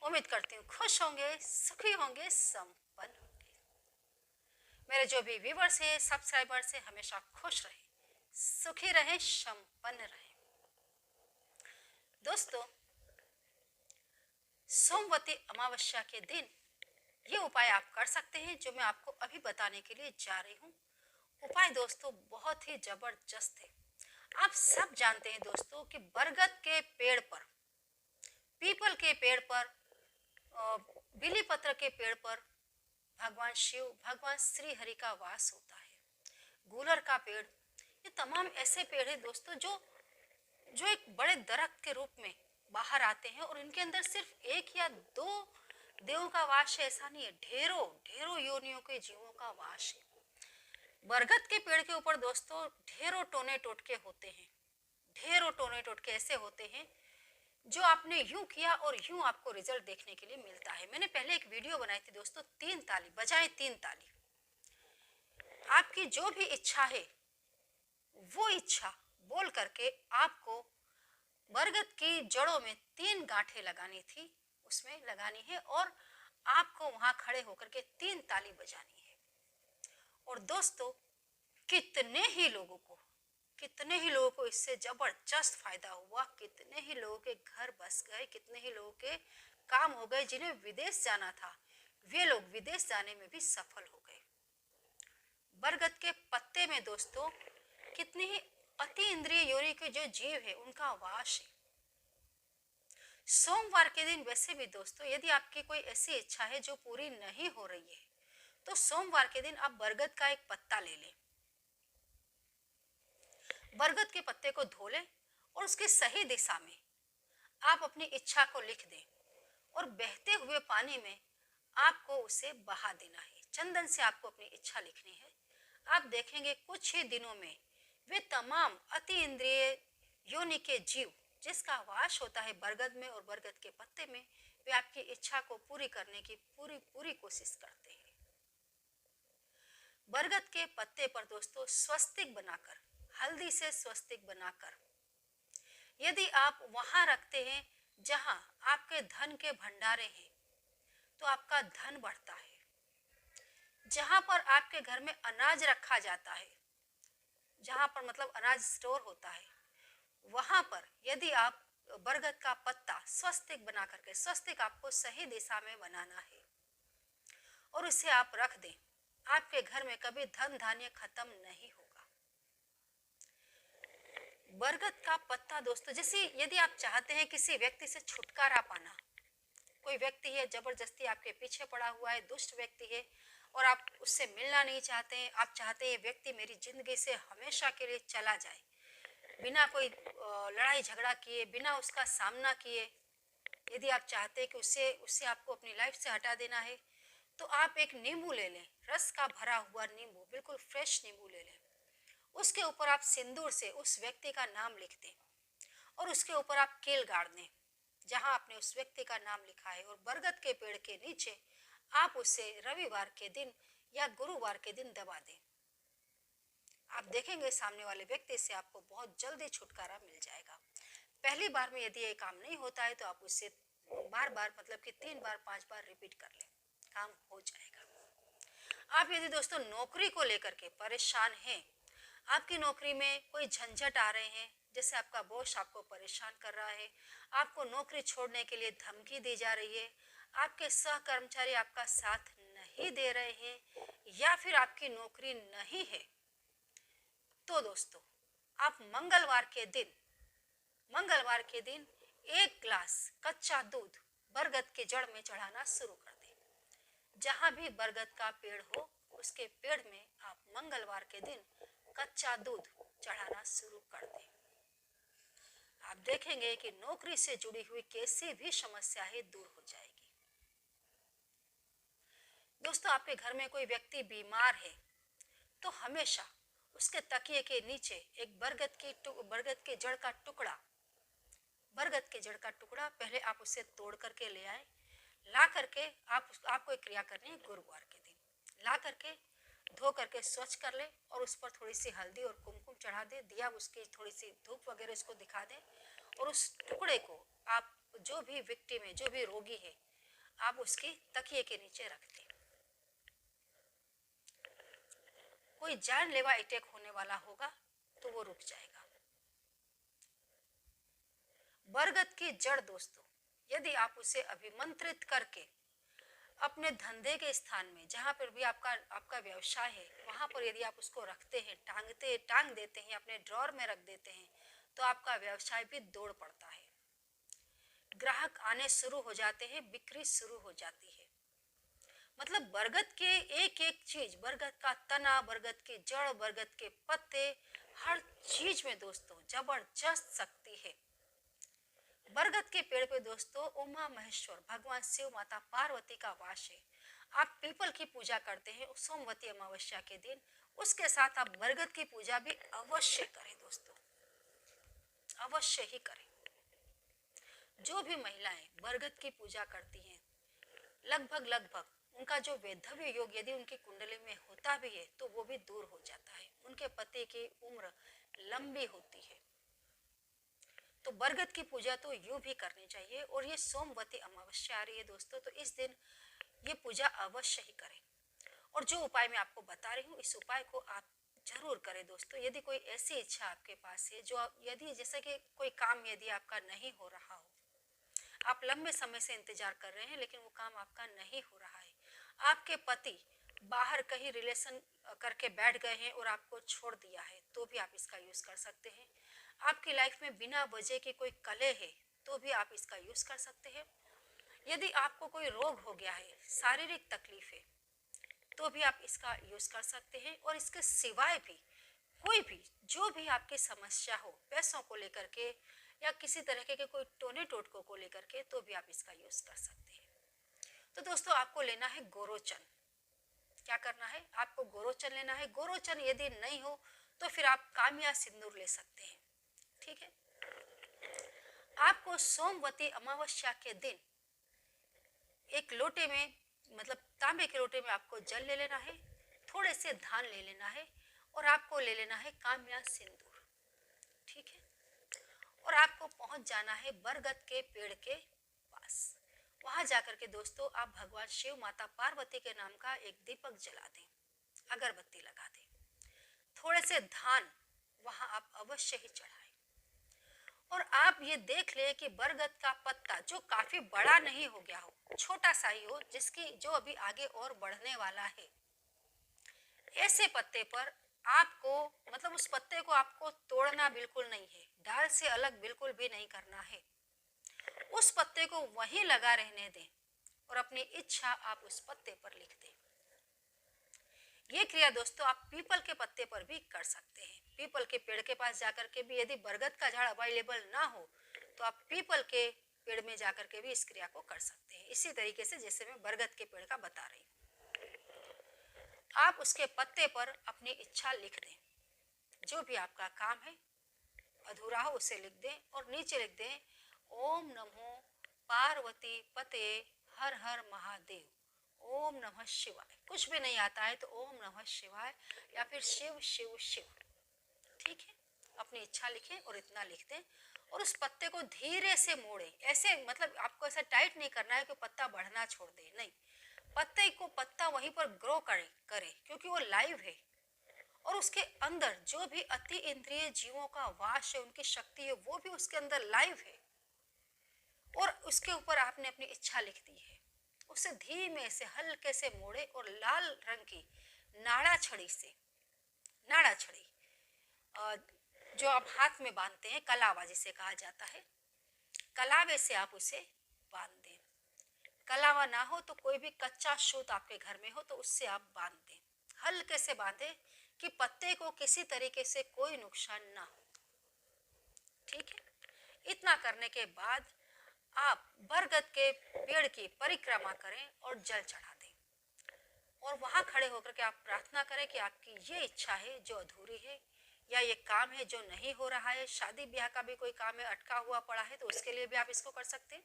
उम्मीद करती हूँ खुश होंगे, सुखी होंगे, संपन्न होंगे। मेरे जो भी व्यूवर्स है, सब्सक्राइबर्स है, हमेशा खुश रहे, सुखी रहे, संपन्न रहे। दोस्तों, सोमवती अमावस्या के दिन ये उपाय आप कर सकते हैं जो मैं आपको अभी बताने के लिए जा रही हूँ। उपाय दोस्तों बहुत ही जबरदस्त है। आप सब जानते हैं दोस्तों कि बरगद के पेड़ पर, पीपल के पेड़ पर, बिली पत्र के पेड़ पर भगवान शिव, भगवान श्री हरि का वास होता है। गूलर का पेड़, ये तमाम ऐसे पेड़ है दोस्तों जो जो एक बड़े दरख्त के रूप में बाहर आते हैं और इनके अंदर सिर्फ एक या दो देवों का वास है ऐसा नहीं है, ढेरों ढेरों योनियों के जीवों का वास है। बरगद के पेड़ के ऊपर दोस्तों ढेरों टोने टोटके होते हैं, ढेरों टोने टोटके ऐसे होते हैं जो आपने यूं किया और यूं आपको रिजल्ट देखने के लिए मिलता है। मैंने पहले एक वीडियो बनाई थी दोस्तों, 3 ताली बजाएं, 3 ताली। आपकी जो भी इच्छा है वो इच्छा बोल करके आपको बरगद की जड़ों में 3 गांठें लगानी थी, उसमें लगानी है और आपको वहां खड़े होकर के 3 ताली बजानी है। और दोस्तों कितने ही लोगों को इससे जबरदस्त फायदा हुआ, कितने ही लोगों के घर बस गए, कितने ही लोगों के काम हो गए। जिन्हें विदेश जाना था वे लोग विदेश जाने में भी सफल हो गए। बरगद के पत्ते में दोस्तों कितने ही अति इंद्रिय योनि के जो जीव है उनका वास है। सोमवार के दिन वैसे भी दोस्तों यदि आपकी कोई ऐसी इच्छा है जो पूरी नहीं हो रही है तो सोमवार के दिन आप बरगद का एक पत्ता ले लें, बरगद के पत्ते को धो लें और उसकी सही दिशा में आप अपनी इच्छा को लिख दें और बहते हुए पानी में आपको उसे बहा देना है। चंदन से आपको अपनी इच्छा लिखनी है। आप देखेंगे कुछ ही दिनों में वे तमाम अति इंद्रिय योनि के जीव जिसका वास होता है बरगद में और बरगद के पत्ते में, वे आपकी इच्छा को पूरी करने की पूरी पूरी कोशिश करते हैं। बरगद के पत्ते पर दोस्तों स्वस्तिक बनाकर, हल्दी से स्वस्तिक बनाकर यदि आप वहां रखते हैं जहां आपके धन के भंडारे हैं तो आपका धन बढ़ता है। जहां पर आपके घर में अनाज रखा जाता है, जहां पर मतलब अनाज स्टोर होता है, वहां पर यदि आप बरगद का पत्ता स्वस्तिक बना करके, स्वस्तिक आपको सही दिशा में बनाना है और उसे आप रख दें, आपके घर में कभी धन धान्य खत्म नहीं होगा। बरगद का पत्ता दोस्तों, जैसे यदि आप चाहते हैं किसी व्यक्ति से छुटकारा पाना, कोई व्यक्ति है जबरदस्ती आपके पीछे पड़ा हुआ है, दुष्ट व्यक्ति है और आप उससे मिलना नहीं चाहते हैं, आप चाहते हैं व्यक्ति मेरी जिंदगी से हमेशा के लिए चला जाए, बिना कोई लड़ाई झगड़ा किए, बिना उसका सामना किए, यदि आप चाहते हैं कि उससे आपको अपनी लाइफ से हटा देना है तो आप एक नींबू ले लें, रस का भरा हुआ नींबू, बिल्कुल फ्रेश नींबू ले लें। उसके ऊपर आप सिंदूर से उस व्यक्ति का नाम लिख दें और उसके ऊपर आप कील गाड़ दें जहां आपने उस व्यक्ति का नाम लिखा है और बरगद के पेड़ के नीचे आप उसे रविवार के दिन या गुरुवार के दिन दबा दें। आप देखेंगे सामने वाले व्यक्ति से आपको बहुत जल्दी छुटकारा मिल जाएगा। पहली बार में यदि ये काम नहीं होता है तो आप उससे बार बार मतलब कि 3 बार 5 बार रिपीट कर लें, काम हो जाएगा। आप यदि दोस्तों नौकरी को लेकर के परेशान हैं, आपकी नौकरी में कोई झंझट आ रहे हैं, जैसे आपका बॉस आपको परेशान कर रहा है, आपको नौकरी छोड़ने के लिए धमकी दी जा रही है, आपके सहकर्मचारी आपका साथ नहीं दे रहे हैं या फिर आपकी नौकरी नहीं है, तो दोस्तों आप मंगलवार के दिन 1 ग्लास कच्चा दूध बरगद के जड़ में चढ़ाना शुरू कर दें। जहां भी बरगद का पेड़ हो उसके पेड़ में आप मंगलवार के दिन कच्चा दूध चढ़ाना शुरू कर दें। आप देखेंगे कि नौकरी से जुड़ी हुई कैसी भी समस्या है दूर हो जाएगी। दोस्तों आपके घर में कोई व्यक्ति बीमार है तो हमेशा उसके तकिए के नीचे एक बरगद के जड़ का टुकड़ा, बरगद के जड़ का टुकड़ा पहले आप उसे तोड़ करके ले आए, ला करके आपको एक क्रिया करनी है। गुरुवार के दिन ला करके धो करके स्वच्छ कर ले और उस पर थोड़ी सी हल्दी और कुमकुम चढ़ा दे, दिया उसकी थोड़ी सी धूप वगैरह उसको दिखा दे और उस टुकड़े को आप जो भी विक्टिम है, जो भी रोगी है, आप उसकी तकिए के नीचे रख दें। कोई जानलेवा अटैक होने वाला होगा तो वो रुक जाएगा। बरगद की जड़ दोस्तों, यदि आप उसे अभिमंत्रित करके अपने धंधे के स्थान में, जहां पर भी आपका व्यवसाय है, वहां पर यदि आप उसको रखते हैं, टांग देते हैं, अपने ड्रॉर में रख देते हैं, तो आपका व्यवसाय भी दौड़ पड़ता है। ग्राहक आने शुरू हो जाते हैं, बिक्री शुरू हो जाती है। मतलब बरगद के एक एक चीज, बरगद का तना, बरगद की जड़, बरगद के पत्ते, हर चीज में दोस्तों जबरदस्त शक्ति है। बरगद के पेड़ पे दोस्तों उमा महेश्वर भगवान शिव माता पार्वती का वास है। आप पीपल की पूजा करते हैं सोमवती अमावस्या के दिन, उसके साथ आप बरगद की पूजा भी अवश्य करें दोस्तों, अवश्य ही करें। जो भी महिलाएं बरगद की पूजा करती हैं, लगभग उनका जो वैधव्य योग यदि उनकी कुंडली में होता भी है तो वो भी दूर हो जाता है, उनके पति की उम्र लंबी होती है। तो बरगद की पूजा तो यूं भी करनी चाहिए। और ये सोमवती अमावस्या आ रही है दोस्तों, तो इस दिन ये पूजा अवश्य ही करें। और जो उपाय मैं आपको बता रही हूँ, इस उपाय को आप जरूर करें दोस्तों। यदि कोई ऐसी इच्छा आपके पास है जो यदि जैसे कि कोई काम यदि आपका नहीं हो रहा हो, आप लंबे समय से इंतजार कर रहे हैं लेकिन वो काम आपका नहीं हो रहा है, आपके पति बाहर कहीं रिलेशन करके बैठ गए हैं और आपको छोड़ दिया है, तो भी आप इसका यूज कर सकते हैं। आपकी लाइफ में बिना वजह के कोई कलह है तो भी आप इसका यूज कर सकते हैं। यदि आपको कोई रोग हो गया है, शारीरिक तकलीफ है, तो भी आप इसका यूज कर सकते हैं। और इसके सिवाय भी कोई भी जो भी आपकी समस्या हो, पैसों को लेकर के या किसी तरह के कोई टोने टोटकों को लेकर के, तो भी आप इसका यूज कर सकते हैं। तो दोस्तों आपको लेना है गोरोचन। क्या करना है, आपको गोरोचन लेना है। गोरोचन यदि नहीं हो तो फिर आप कामिया सिंदूर ले सकते हैं, ठीक है। आपको सोमवती अमावस्या के दिन एक लोटे में, मतलब तांबे के लोटे में आपको जल ले लेना है, थोड़े से धान ले लेना है और आपको ले लेना है कामिया सिंदूर, ठीक है। और आपको पहुंच जाना है बरगद के पेड़ के पास। वहां जाकर के दोस्तों आप भगवान शिव माता पार्वती के नाम का एक दीपक जला दें, अगरबत्ती लगा दें, थोड़े से धान वहां आप अवश्य ही चढ़ाएं। और आप ये देख ले कि बरगद का पत्ता जो काफी बड़ा नहीं हो गया हो, छोटा सा ही हो, जिसकी जो अभी आगे और बढ़ने वाला है, ऐसे पत्ते पर आपको, मतलब उस पत्ते को आपको तोड़ना बिल्कुल नहीं है, डाल से अलग बिल्कुल भी नहीं करना है। उस पत्ते को वहीं लगा रहने दें और अपनी इच्छा आप उस पत्ते पर लिख दें। ये क्रिया दोस्तों आप पीपल के पत्ते पर भी कर सकते हैं। पीपल के पेड़ के पास जाकर के भी, यदि बरगद का झाड़ अवेलेबल ना हो तो आप पीपल के पेड़ में जाकर के भी इस क्रिया को कर सकते हैं, इसी तरीके से जैसे मैं बरगद के पेड़ का बता रही हूँ। आप उसके पत्ते पर अपनी इच्छा लिख दें, जो भी आपका काम है अधूरा हो उसे लिख दें और नीचे लिख दें ओम नमो पार्वती पते हर हर महादेव, ओम नमः शिवाय। कुछ भी नहीं आता है तो ओम नमः शिवाय या फिर शिव शिव शिव, ठीक है। अपनी इच्छा लिखें और इतना लिख दें और उस पत्ते को धीरे से मोड़े। ऐसे मतलब आपको ऐसा टाइट नहीं करना है कि पत्ता बढ़ना छोड़ दे, नहीं, पत्ता वहीं पर ग्रो करे क्योंकि वो लाइव है और उसके अंदर जो भी अति इंद्रिय जीवों का वास है, उनकी शक्ति है, वो भी उसके अंदर लाइव है। और उसके ऊपर आपने अपनी इच्छा लिख दी है, उसे धीमे से हल्के से मोड़े और लाल रंग की नाड़ा छड़ी से, नाड़ा छड़ी जो आप हाथ में बांधते हैं, कलावा जिसे कहा जाता है, कलावे से आप उसे बांध दें। कलावा ना हो तो कोई भी कच्चा सूत आपके घर में हो तो उससे आप बांध दें, हल्के से बांधे कि पत्ते को किसी तरीके से कोई नुकसान ना हो, ठीक है। इतना करने के बाद आप बरगद के पेड़ की परिक्रमा करें और जल चढ़ा दें और वहां खड़े होकर के आप प्रार्थना करें कि आपकी ये इच्छा है जो अधूरी है, या ये काम है जो नहीं हो रहा है, शादी ब्याह का भी कोई काम है अटका हुआ पड़ा है तो उसके लिए भी आप इसको कर सकते हैं।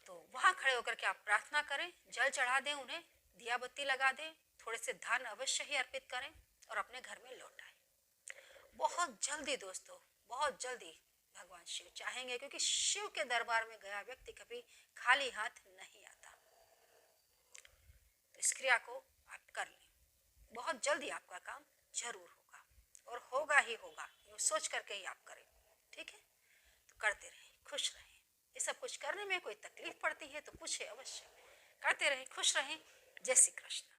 तो वहां खड़े होकर के आप प्रार्थना करें, जल चढ़ा दें, उन्हें दिया बत्ती लगा दें, थोड़े से धान अवश्य ही अर्पित करें और अपने घर में लौट आए। बहुत जल्दी दोस्तों, बहुत जल्दी भगवान शिव चाहेंगे, क्योंकि शिव के दरबार में गया व्यक्ति कभी खाली हाथ नहीं आता। तो इस क्रिया को आप कर लें, बहुत जल्दी आपका काम जरूर होगा, और होगा ही होगा, ये सोच करके ही आप करें। ठीक है, तो करते रहें, खुश रहें। ये सब कुछ करने में कोई तकलीफ पड़ती है तो पूछे अवश्य, करते रहें, खुश रहें। जय श्री कृष्ण।